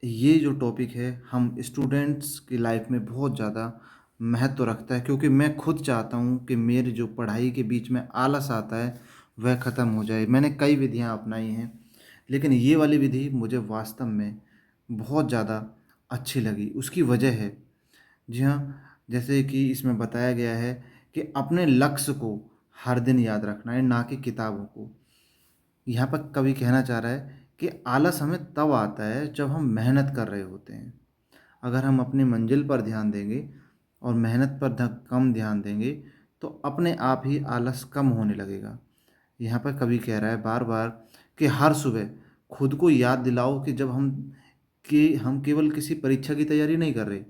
ये जो टॉपिक है हम स्टूडेंट्स की लाइफ में बहुत ज़्यादा महत्व रखता है, क्योंकि मैं खुद चाहता हूँ कि मेरी जो पढ़ाई के बीच में आलस आता है वह ख़त्म हो जाए। मैंने कई विधियाँ अपनाई हैं, लेकिन ये वाली विधि मुझे वास्तव में बहुत ज़्यादा अच्छी लगी। उसकी वजह है, जी हाँ, जैसे कि इसमें बताया गया है कि अपने लक्ष्य को हर दिन याद रखना है, ना कि किताबों को। यहाँ पर कवि कहना चाह रहा है कि आलस हमें तब आता है जब हम मेहनत कर रहे होते हैं। अगर हम अपनी मंजिल पर ध्यान देंगे और मेहनत पर कम ध्यान देंगे तो अपने आप ही आलस कम होने लगेगा। यहाँ पर कवि कह रहा है बार बार कि हर सुबह खुद को याद दिलाओ कि हम केवल किसी परीक्षा की तैयारी नहीं कर रहे,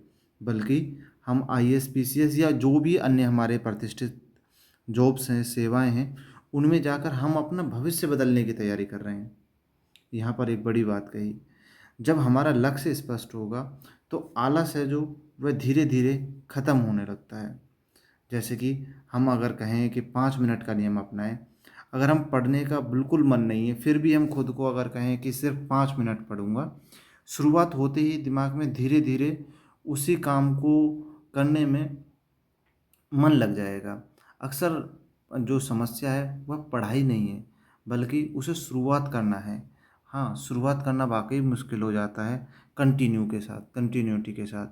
बल्कि हम आईएएस पीसीएस या जो भी अन्य हमारे प्रतिष्ठित जॉब्स हैं, सेवाएं हैं, उनमें जाकर हम अपना भविष्य बदलने की तैयारी कर रहे हैं। यहाँ पर एक बड़ी बात कही, जब हमारा लक्ष्य स्पष्ट होगा तो आलस है जो वह धीरे धीरे खत्म होने लगता है। जैसे कि हम अगर कहें कि 5 मिनट का नियम अपनाएं, अगर हम पढ़ने का बिल्कुल मन नहीं है फिर भी हम खुद को अगर कहें कि सिर्फ 5 मिनट पढ़ूंगा, शुरुआत होते ही दिमाग में धीरे धीरे उसी काम को करने में मन लग जाएगा। अक्सर जो समस्या है वह पढ़ाई नहीं है, बल्कि उसे शुरुआत करना है। हाँ, शुरुआत करना वाकई मुश्किल हो जाता है कंटिन्यूटी के साथ।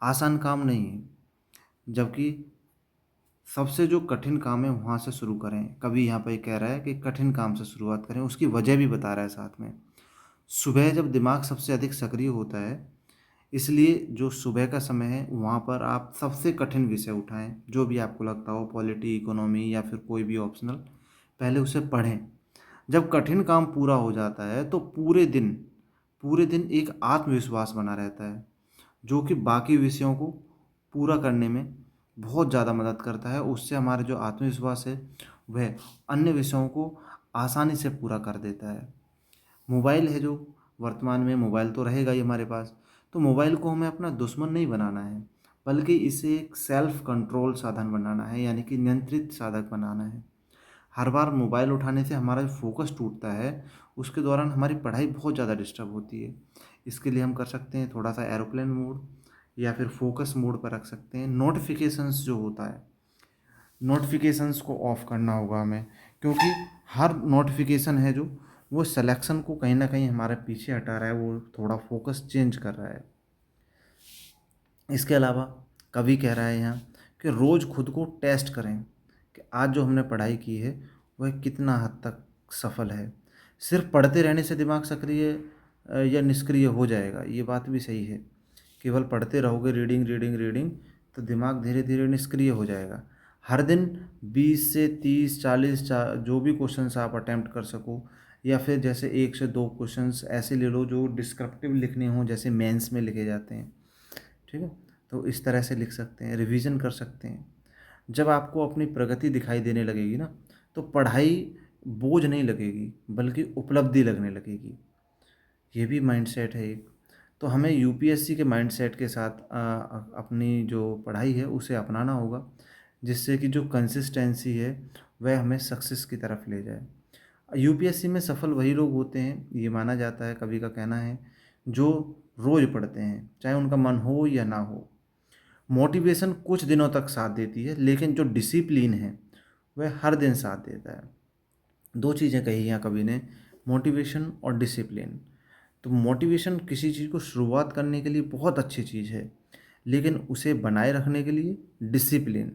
आसान काम नहीं है, जबकि सबसे जो कठिन काम है वहाँ से शुरू करें। कभी यहाँ पे कह रहा है कि कठिन काम से शुरुआत करें, उसकी वजह भी बता रहा है साथ में। सुबह जब दिमाग सबसे अधिक सक्रिय होता है, इसलिए जो सुबह का समय है वहाँ पर आप सबसे कठिन विषय उठाएं, जो भी आपको लगता हो, पॉलिटी, इकोनॉमी या फिर कोई भी ऑप्शनल, पहले उसे पढ़ें। जब कठिन काम पूरा हो जाता है तो पूरे दिन एक आत्मविश्वास बना रहता है, जो कि बाकी विषयों को पूरा करने में बहुत ज़्यादा मदद करता है। उससे हमारा जो आत्मविश्वास है वह अन्य विषयों को आसानी से पूरा कर देता है। मोबाइल है जो, वर्तमान में मोबाइल तो रहेगा ही हमारे पास, तो मोबाइल को हमें अपना दुश्मन नहीं बनाना है, बल्कि इसे एक सेल्फ कंट्रोल साधन बनाना है, यानी कि नियंत्रित साधक बनाना है। हर बार मोबाइल उठाने से हमारा जो फोकस टूटता है, उसके दौरान हमारी पढ़ाई बहुत ज़्यादा डिस्टर्ब होती है। इसके लिए हम कर सकते हैं थोड़ा सा एरोप्लेन मोड या फिर फोकस मोड पर रख सकते हैं। नोटिफिकेशंस जो होता है, नोटिफिकेशंस को ऑफ करना होगा हमें, क्योंकि हर नोटिफिकेशन है जो वो सिलेक्शन को कहीं ना कहीं हमारे पीछे हटा रहा है, वो थोड़ा फोकस चेंज कर रहा है। इसके अलावा कवि कह रहा है यहाँ कि रोज़ खुद को टेस्ट करें कि आज जो हमने पढ़ाई की है वह कितना हद तक सफल है। सिर्फ पढ़ते रहने से दिमाग सक्रिय या निष्क्रिय हो जाएगा, ये बात भी सही है। केवल पढ़ते रहोगे, रीडिंग रीडिंग रीडिंग, तो दिमाग धीरे धीरे निष्क्रिय हो जाएगा। हर दिन 20 से 30 40 जो भी क्वेश्चंस आप अटेम्प्ट कर सको, या फिर जैसे 1 से 2 क्वेश्चंस ऐसे ले लो जो डिस्क्रिप्टिव लिखने हों, जैसे मेंस में लिखे जाते हैं। ठीक है, तो इस तरह से लिख सकते हैं, रिवीजन कर सकते हैं। जब आपको अपनी प्रगति दिखाई देने लगेगी ना, तो पढ़ाई बोझ नहीं लगेगी, बल्कि उपलब्धि लगने लगेगी। ये भी माइंडसेट है एक। तो हमें यूपीएससी के माइंडसेट के साथ अपनी जो पढ़ाई है उसे अपनाना होगा, जिससे कि जो कंसिस्टेंसी है वह हमें सक्सेस की तरफ ले जाए। यूपीएससी में सफल वही लोग होते हैं, ये माना जाता है, कवि का कहना है, जो रोज़ पढ़ते हैं, चाहे उनका मन हो या ना हो। मोटिवेशन कुछ दिनों तक साथ देती है, लेकिन जो डिसिप्लिन है वह हर दिन साथ देता है। दो चीज़ें कही हैं कवि ने, मोटिवेशन और डिसिप्लिन। तो मोटिवेशन किसी चीज़ को शुरुआत करने के लिए बहुत अच्छी चीज़ है, लेकिन उसे बनाए रखने के लिए डिसिप्लिन।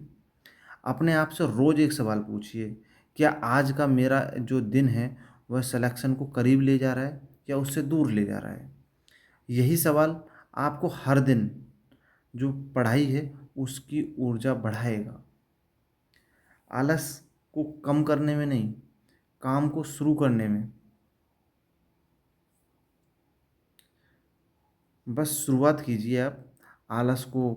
अपने आप से रोज़ एक सवाल पूछिए, क्या आज का मेरा जो दिन है वह सिलेक्शन को करीब ले जा रहा है या उससे दूर ले जा रहा है। यही सवाल आपको हर दिन जो पढ़ाई है उसकी ऊर्जा बढ़ाएगा। आलस को कम करने में नहीं, काम को शुरू करने में। बस शुरुआत कीजिए आप। आलस को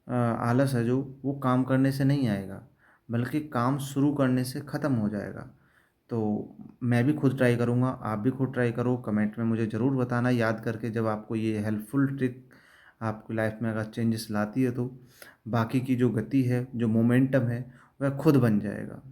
आलस है जो, वो काम करने से नहीं आएगा, बल्कि काम शुरू करने से ख़त्म हो जाएगा। तो मैं भी खुद ट्राई करूँगा, आप भी खुद ट्राई करो, कमेंट में मुझे ज़रूर बताना याद करके जब आपको ये हेल्पफुल ट्रिक आपकी लाइफ में अगर चेंजेस लाती है तो। बाकी की जो गति है, जो मोमेंटम है, वह खुद बन जाएगा।